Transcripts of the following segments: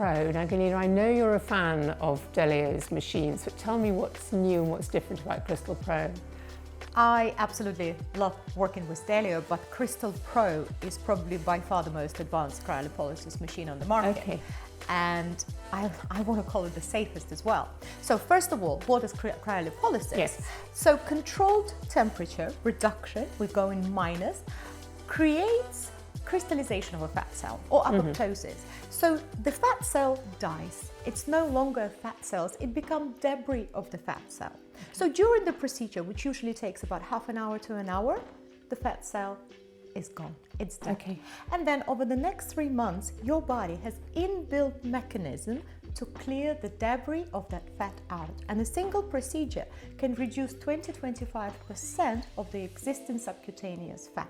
Pro. Now, Galyna, I know you're a fan of Delio's machines, but tell me what's new and what's different about Cristal Pro. I absolutely love working with Delio, but Cristal Pro is probably by far the most advanced cryolipolysis machine on the market. Okay. And I want to call it the safest as well. So first of all, what is cryolipolysis? Yes. So controlled temperature reduction, we go in minus, creates crystallization of a fat cell or apoptosis. So the fat cell dies. It's no longer fat cells, it becomes debris of the fat cell. So during the procedure, which usually takes about half an hour to an hour, the fat cell is gone, it's dead. Okay. And then over the next 3 months, your body has inbuilt mechanism to clear the debris of that fat out. And a single procedure can reduce 20-25% of the existing subcutaneous fat.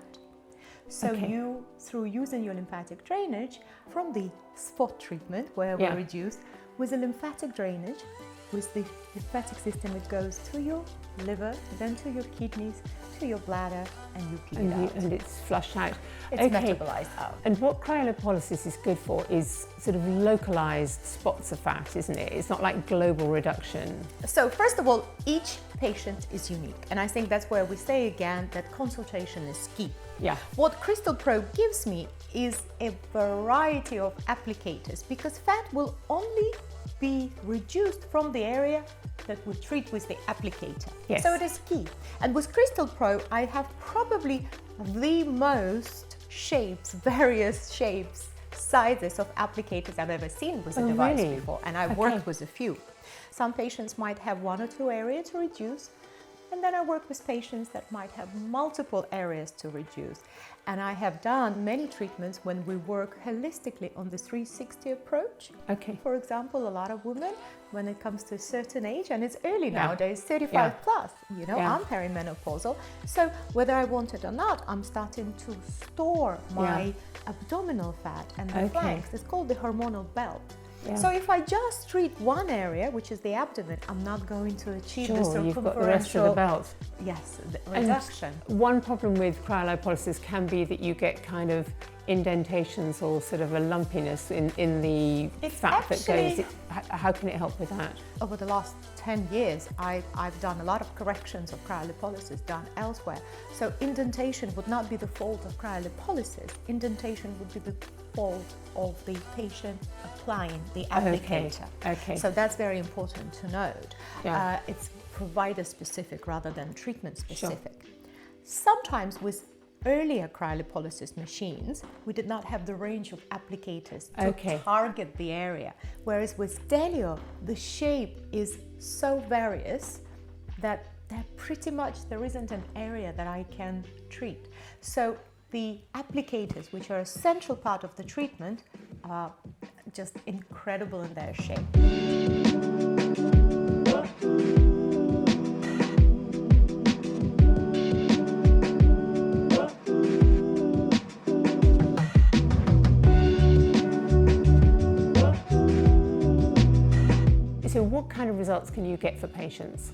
So you, through using your lymphatic drainage from the spot treatment where we reduce, with a lymphatic drainage, with the lymphatic system, it goes to your liver, then to your kidneys, to your bladder, and you pee it out. And it's flushed out. It's metabolized out. And what cryolipolysis is good for is sort of localized spots of fat, isn't it? It's not like global reduction. So first of all, each patient is unique. And I think that's where we say again that consultation is key. Yeah. What Cristal Pro gives me is a variety of applicators, because fat will only be reduced from the area that we treat with the applicator. Yes. So it is key. And with Cristal Pro, I have probably the most shapes, various shapes, sizes of applicators I've ever seen with a device before. And I've worked with a few. Some patients might have 1 or 2 areas to reduce. And then I work with patients that might have multiple areas to reduce. And I have done many treatments when we work holistically on the 360 approach. Okay. For example, a lot of women, when it comes to a certain age, and it's early nowadays, 35 plus, you know, I'm perimenopausal. So whether I want it or not, I'm starting to store my abdominal fat and the flanks. It's called the hormonal belt. Yeah. So if I just treat one area, which is the abdomen, I'm not going to achieve the circumferential... You've got the rest of the belt. Yes, the reduction. And one problem with cryolipolysis can be that you get kind of indentations or sort of a lumpiness in the fat that goes. How can it help with that? Over the last 10 years, I've done a lot of corrections of cryolipolysis done elsewhere. So indentation would not be the fault of cryolipolysis. Indentation would be the fault of the patient applying the applicator. Okay. So that's very important to note. Yeah. It's provider specific rather than treatment specific. Sure. Sometimes with earlier cryolipolysis machines, we did not have the range of applicators to target the area. Whereas with Delio, the shape is so various that there isn't an area that I can treat. So the applicators, which are a central part of the treatment, are just incredible in their shape. So what kind of results can you get for patients?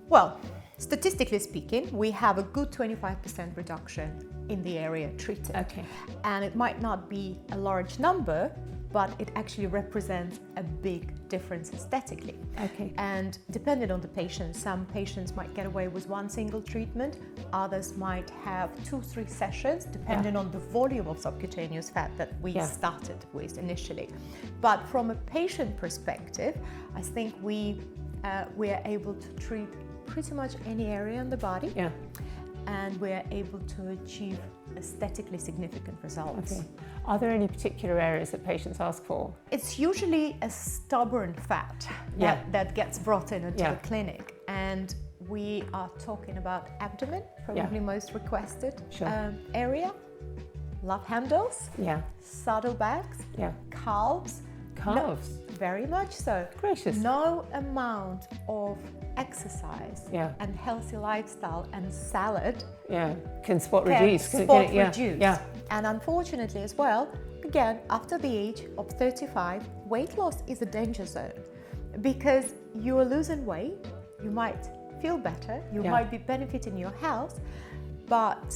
Well, statistically speaking, we have a good 25% reduction in the area treated. Okay. And it might not be a large number, but it actually represents a big difference aesthetically. Okay. And depending on the patient, some patients might get away with one single treatment, others might have 2-3 sessions, depending on the volume of subcutaneous fat that we started with initially. But from a patient perspective, I think we are able to treat pretty much any area in the body. Yeah. And we're able to achieve aesthetically significant results. Okay. Are there any particular areas that patients ask for? It's usually a stubborn fat that gets brought into the clinic. And we are talking about abdomen, probably most requested area, love handles, saddlebags, calves. Calves? No, very much so. Gracious. No amount of exercise and healthy lifestyle and salad can spot reduce. And unfortunately as well, again, after the age of 35, weight loss is a danger zone because you are losing weight, you might feel better, you might be benefiting your health, but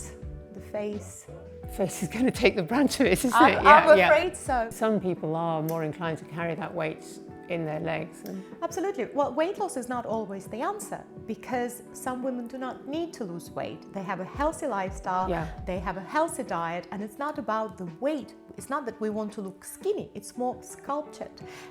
the face face is going to take the brunt of it, isn't it? I'm afraid so. Some people are more inclined to carry that weight in their legs. Absolutely. Well, weight loss is not always the answer, because some women do not need to lose weight. They have a healthy lifestyle, they have a healthy diet, and it's not about the weight. It's not that we want to look skinny, it's more sculpted.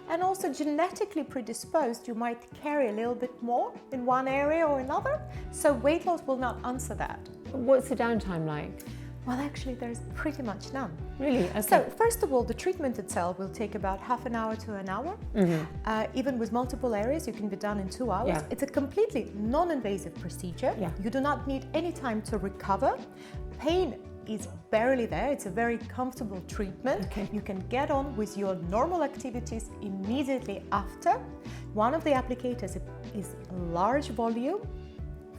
And also genetically predisposed, you might carry a little bit more in one area or another. So weight loss will not answer that. What's the downtime like? Well, actually, there's pretty much none. Really? Okay. So, first of all, the treatment itself will take about half an hour to an hour. Even with multiple areas, you can be done in 2 hours. Yeah. It's a completely non-invasive procedure. Yeah. You do not need any time to recover. Pain is barely there. It's a very comfortable treatment. Okay. You can get on with your normal activities immediately after. One of the applicators is large volume,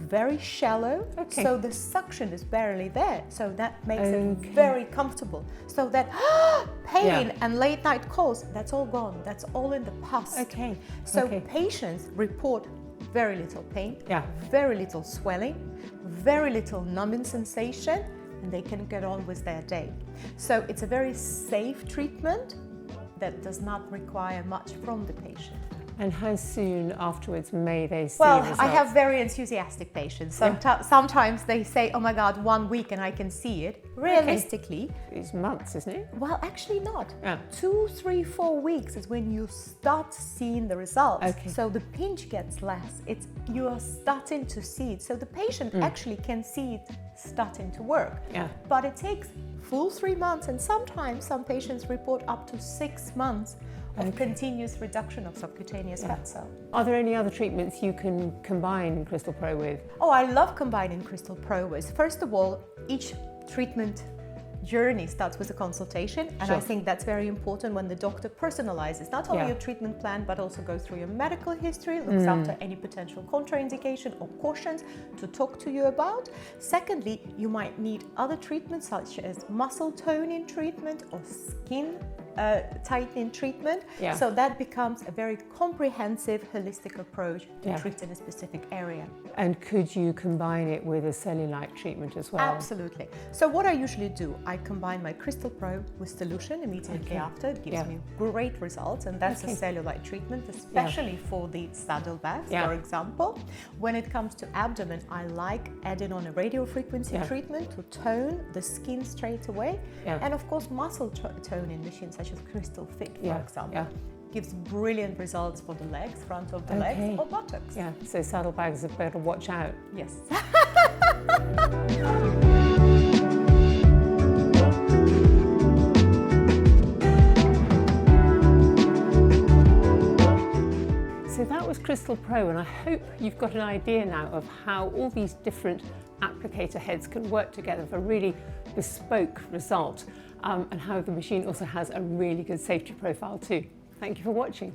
very shallow, so the suction is barely there, so that makes it very comfortable, so that pain and late night calls, that's all gone, that's all in the past. So patients report very little pain, very little swelling, very little numbing sensation, and they can get on with their day. So it's a very safe treatment that does not require much from the patient. And how soon afterwards may they see Well, results? I have very enthusiastic patients. Sometimes they say, oh my God, 1 week and I can see it. Realistically, it's months, isn't it? Well, actually not. 2, 3, 4 weeks is when you start seeing the results. So the pinch gets less. You are starting to see it. So the patient actually can see it starting to work. But it takes full 3 months, and sometimes some patients report up to 6 months of continuous reduction of subcutaneous fat cell. Are there any other treatments you can combine Cristal Pro with? Oh, I love combining Cristal Pro with. First of all, each treatment journey starts with a consultation, and I think that's very important when the doctor personalizes not only your treatment plan, but also goes through your medical history, looks after any potential contraindication or cautions to talk to you about. Secondly, you might need other treatments such as muscle toning treatment or skin tightening treatment. So that becomes a very comprehensive, holistic approach to treating a specific area. And could you combine it with a cellulite treatment as well? Absolutely. So what I usually do, I combine my Cristal Pro with solution immediately after. It gives me great results, and that's a cellulite treatment, especially for the saddlebags, for example. When it comes to abdomen, I like adding on a radiofrequency treatment to tone the skin straight away. And of course, muscle toning machines such as Cristal Fit, for example, gives brilliant results for the legs, front of the legs or buttocks. So saddlebags are better watch out. Yes. So that was Cristal Pro, and I hope you've got an idea now of how all these different applicator heads can work together for a really bespoke result, and how the machine also has a really good safety profile too. Thank you for watching.